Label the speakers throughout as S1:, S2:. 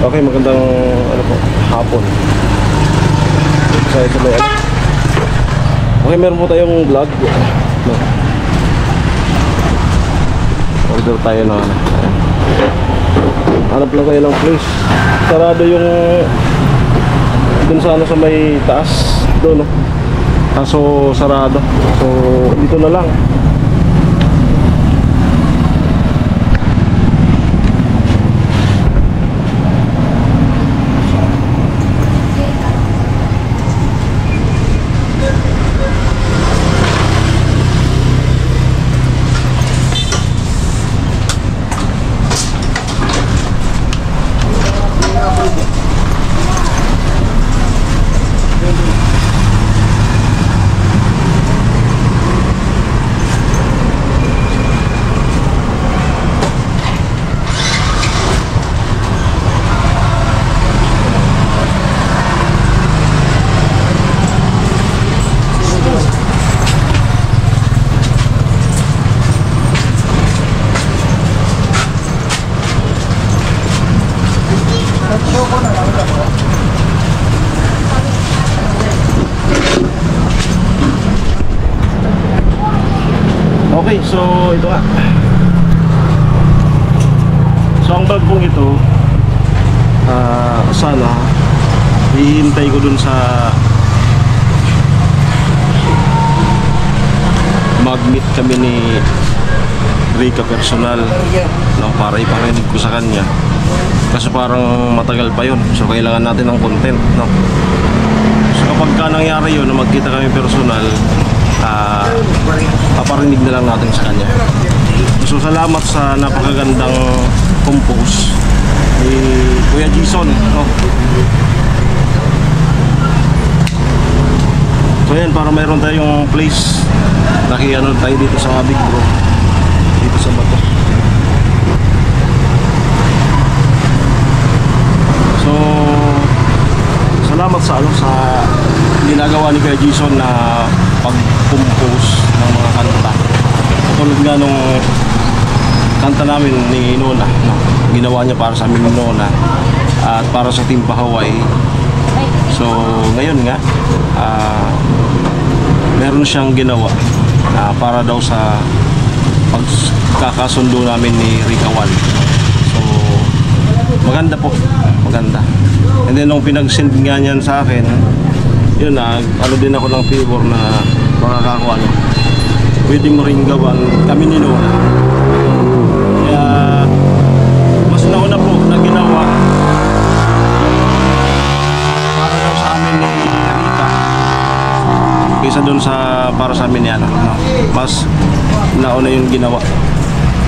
S1: Okay, magandang ano po, hapon. Sa may ano. Okay, meron po tayong vlog. No. Order tayo na ano. Hanap lang kayo ng place. Sarado yung dun sa ano sa may taas doon, no. Kaso sarado. So dito na lang. Okay, so ito nga. So ang vlog kong ito, sana hihintay ko dun sa mag-meet kami ni Rica personal, no, para iparinig ko sa kanya. Kasi parang matagal pa yun. So kailangan natin ng content, no? So kapag ka nangyari yun na magkita kami personal, paparinig na lang natin sa kanya. So salamat sa napakagandang compose ni Kuya Jason, no? So yan, para mayroon tayong place. Naki-ano tayo dito sa Big Bro, dito sa bato. So salamat sa ano, sa ginagawa ni Kuya Jason na pag-compose ng mga kanta. Tulad nga nung kanta namin ni Nona, no? Ginawa niya para sa amin ni Nona at para sa Team Hawaii. So ngayon nga meron siyang ginawa para daw sa pagkakasundo namin ni Rica One. So maganda po, maganda. And then nung pinag-send nga niyan sa akin, yun na, ano din ako ng favor na makakakuha, ano, pwede mo rin gawan kami ni Nona. Kaya mas nauna po na ginawa para daw sa amin ni Rita kaysa dun sa para sa amin ni ano, no? Mas nauna yung ginawa.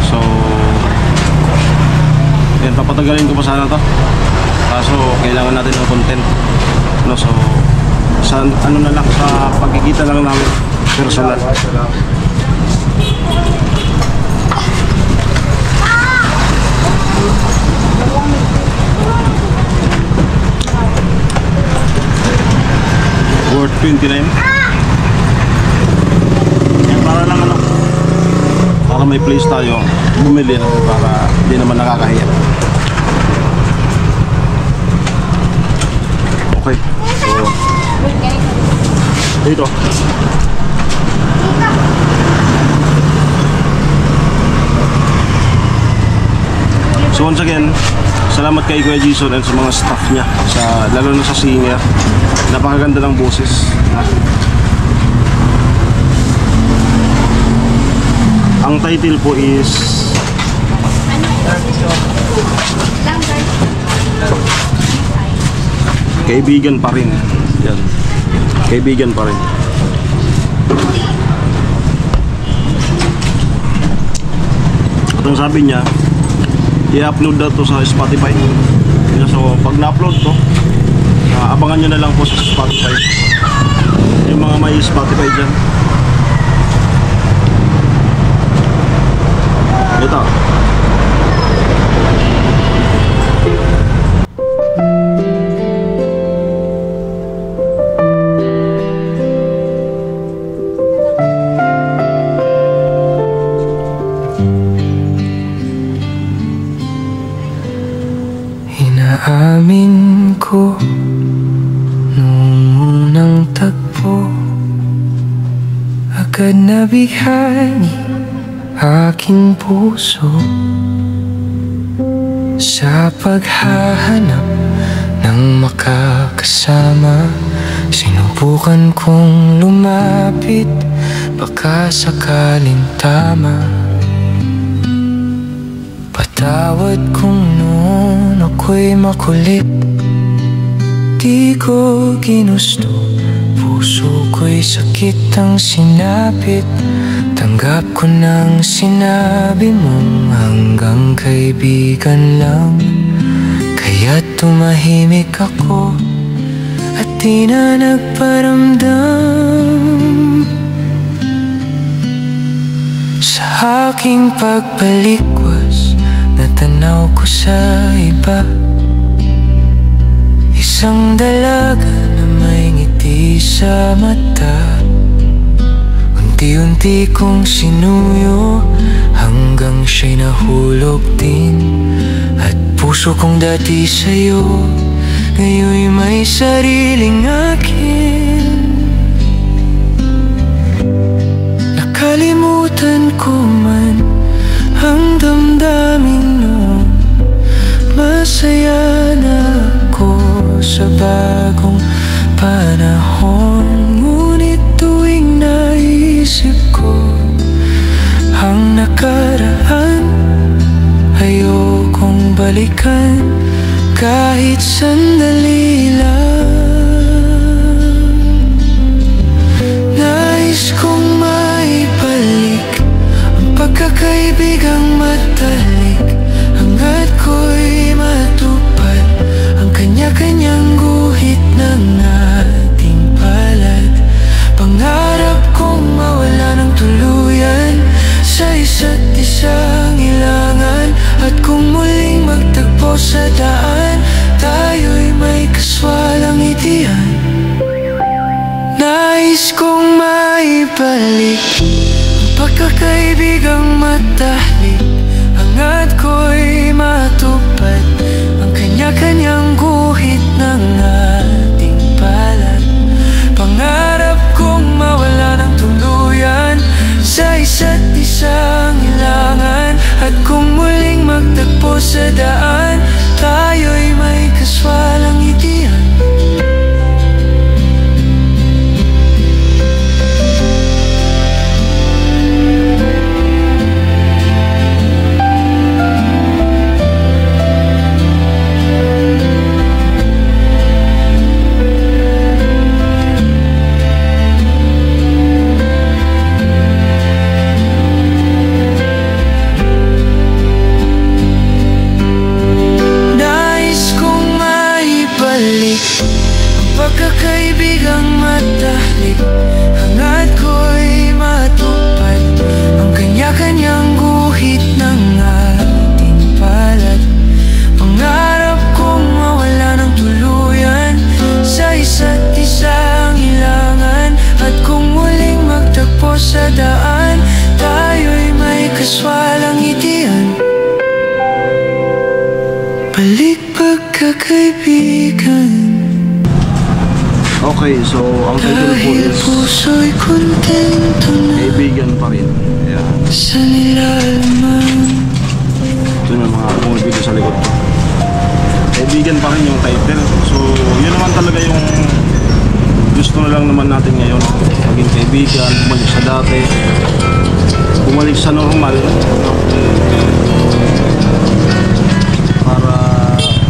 S1: So yan, papatagalin ko pa sana to, kaso kailangan natin ng content, no? So sa ano na lang, sa pagkikita lang namin personal. Worth 29. Yan, para lang ano, para may place tayo bumili, no? Para di naman nakakahiya. Okay, so dito. So once again, salamat kay Kuya Jason and sa mga staff niya, lalo na sa singer. Napakaganda ng boses. Ang title po is Kaibigan pa rin. Yan. Kaibigan pa rin. At ang sabi niya, i-upload na to sa Spotify. So pag na-upload to, abangan nyo na lang po sa Spotify. Yung mga may Spotify dyan. Ito.
S2: Amin ko nung unang tagpo, agad nabighani aking puso sa paghahanap ng makakasama. Sinubukan kong lumapit, baka sakaling tama. Patawad kung noon ako'y makulit, di ko ginusto, puso ko'y sakit ang sinapit. Tanggap ko nang sinabi mong hanggang kaibigan lang, kaya't tumahimik ako at di na nagparamdam. Sa aking pagbalikwas, natanaw ko sa iba, isang dalaga na may ngiti sa mata. Unti-unti kong sinuyo hanggang siya'y nahulog din. At puso kong dati sa'yo ngayon'y may sariling akin. Nakalimutan ko man ang damdamin noon, masaya na ako sa bagong panahon. Ngunit tuwing naisip ko ang nakaraan, ayokong balikan kahit sandali lang. Nais kong maibalik ang pagkakaibigang matalik, hanggat ko'y matupad ang kanya-kanyang guhit ng ating palad. Pangarap kong mawala ng tuluyan sa isa't isang ilangan, at kung muling magtagpo sa daan, tayo'y may kaswalang itian. Nais kong maibalik ang pagkakaibigang matahlik, hanggat ko'y matupad ang kanya-kanyang guhit ng ating palad. Pangarap kong mawala ng tuluyan sa isa't isang ilangan, at kung muling magtagpo sa daan, tayo'y may kaswalang itian. Pagkakaibigang matahlik, hanggat ko'y matupad ang kanya-kanyang guhit ng ating palad. Pangarap kong mawala ng tuluyan sa isa't isang ilangan, at kung muling magtagpo sa daan, tayo'y may kaswalang itian. Balik pagkakaibigan.
S1: Okay, so ang title po is
S2: puso'y kontento na
S1: Kaibigan Pa Rin. Yeah.
S2: sa nilalaman.
S1: Ito yung mga bumibili sa likod. Kaibigan Pa Rin yung title. So yun naman talaga yung gusto na lang naman natin ngayon, maging kaibigan, bumalik sa dati, bumalik sa normal, para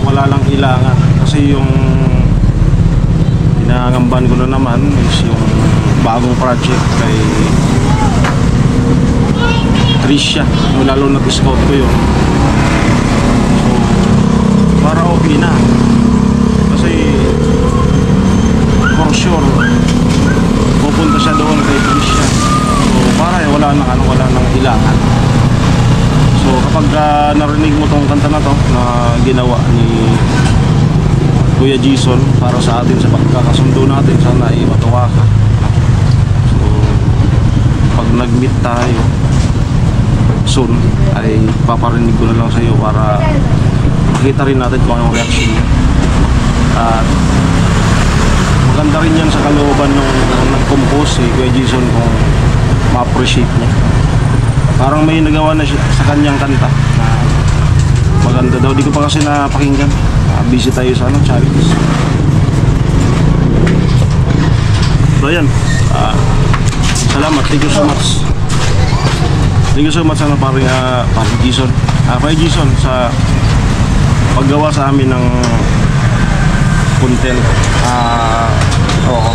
S1: wala lang ilangan. Kasi yung pinangamban ko na naman is yung bagong project kay Trisha, lalo na scout ko yun. So para okay na, kasi for sure pupunta siya doon kay Trisha. So para wala nang ilangan. So kapag narinig mo tong kanta na to na ginawa ni Kuya Jason para sa atin, sa pagkakasundo natin, sana ay matuwa ka. So pag nag-meet tayo soon ay paparinig ko na lang sa iyo para makita rin natin kung anong reaction niya. At maganda rin yan sa kalooban nung nag-compose Kuya Jason kung ma-appreciate niya. Parang may nagawa na siya sa kanyang kanta na maganda daw. Di ko pa kasi napakinggan. Busy tayo sa charities. So ayan, salamat, thank you so much. Thank you so much parang Jason. Kuya Jason sa paggawa sa amin ng content. Oo.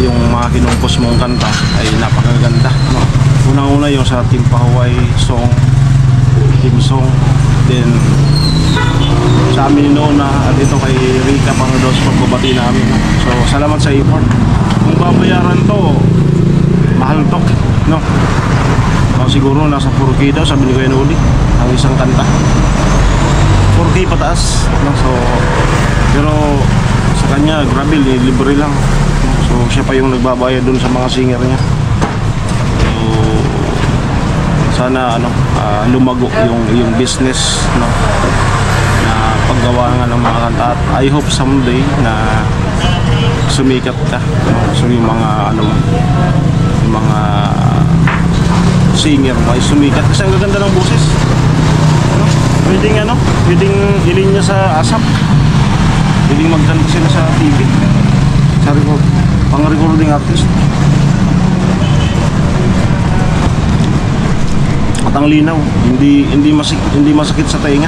S1: Yung mga kinumpos mong kanta ay napakaganda, no? Unang-una yung sa Team Pahuway song, team song, then sa amin noon at ito kay Rica Pangdos pagbabati namin, no? So salamat sa effort. Kung babayaran to, mahal to, no? Siguro nasa 4K daw, sabi ni Kuya Noli, ang isang kanta 4K pataas, no? So pero sa kanya grabe, libre lang. So siya pa yung nagbabayad dun sa mga singer niya. So sana lumago yung business, no, na paggawa nga ng mga kanta. At I hope someday na sumikat ka, no? So yung mga yung mga singer ay sumikat kasi ang gaganda ng boses, no? Pwedeng ilin niya sa ASAP, pwedeng magkanta sila sa TV, sa record, pang recording artist. At ang linaw, hindi masakit sa tainga.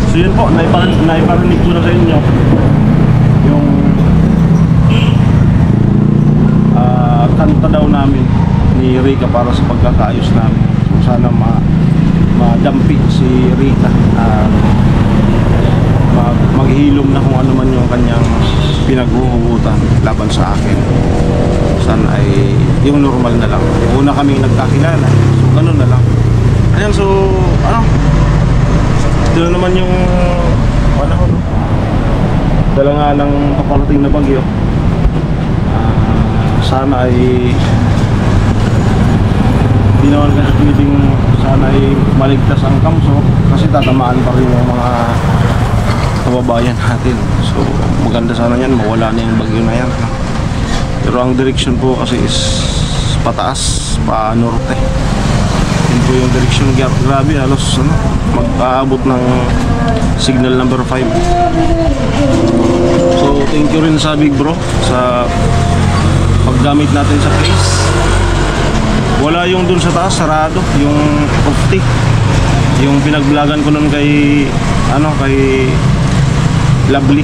S1: So yun po, naiparinig ko na sa inyo yung kanta daw namin ni Rica para sa pagkakaayos namin. So sana madampi si Rica, maghilom na kung ano man yung kanyang pinaghuhugutan laban sa akin. Sana ay yung normal na lang. Una kaming nagkakilala, so ganun na lang. Ayan, so ito na naman yung panahon, dala nga ng paparating na bagyo. Sana ay di naman kasi pwedeng sana ay maligtas ang Kamso, kasi tatamaan pa rin yung mga kababayan natin. So maganda sana yan, mawala na yung bagyo na yan. Pero ang direction po kasi is pataas, pa norte. Yun po yung direction. Grabe, halos mag-aabot ng signal number 5. So thank you rin sa Big Bro sa paggamit natin sa case. Wala yung dun sa taas, sarado yung optic. Yung pinag-vlogan ko nun kay Lovely.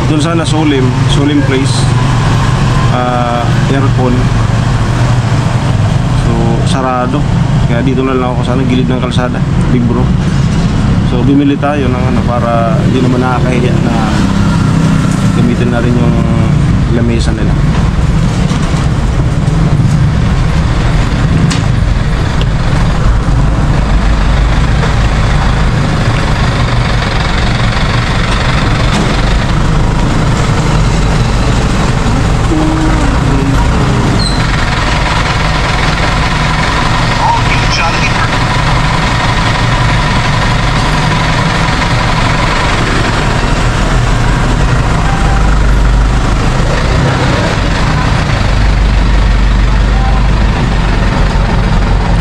S1: Dun sana Solim Place, aircon. So sarado. Kaya dito na lang ako sana gilid ng kalsada, Big Bro. So bimili tayo ng para hindi naman nakakahiya na gamitin na rin yung lamesa nila.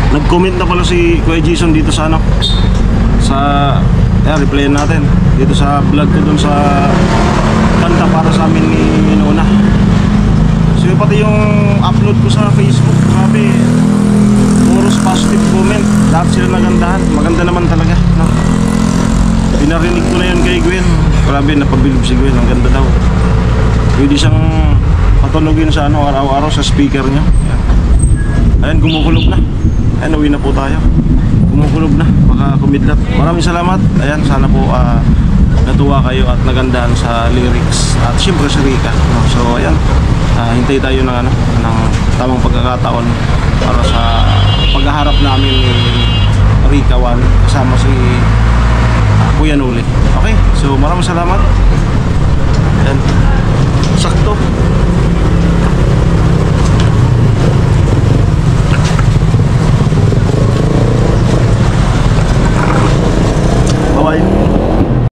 S1: Nag-comment na pala si Kuya Jason dito sa replyan natin dito sa vlog ko dun sa kanta para sa amin ni Nona. So pati yung upload ko sa Facebook, sabi puros positive comment, lahat sila nagandahan. Maganda naman talaga, no? Pinarinig ko na yun kay Gwen, grabe, napabilib si Gwen, ang ganda daw. Pwede siyang patulogin sa araw-araw sa speaker niya. Ayan, kumukulog na. Ayan, uwi na po tayo. Kumukulog na, baka kumidlat. Maraming salamat. Ayan, sana po natuwa kayo at nagandahan sa lyrics. At syempre si Rica, no? So ayan, hintay tayo ng tamang pagkakataon para sa paghaharap namin ni Rica One kasama si Kuya Noli. Okay, so maraming salamat. Ayan, sakto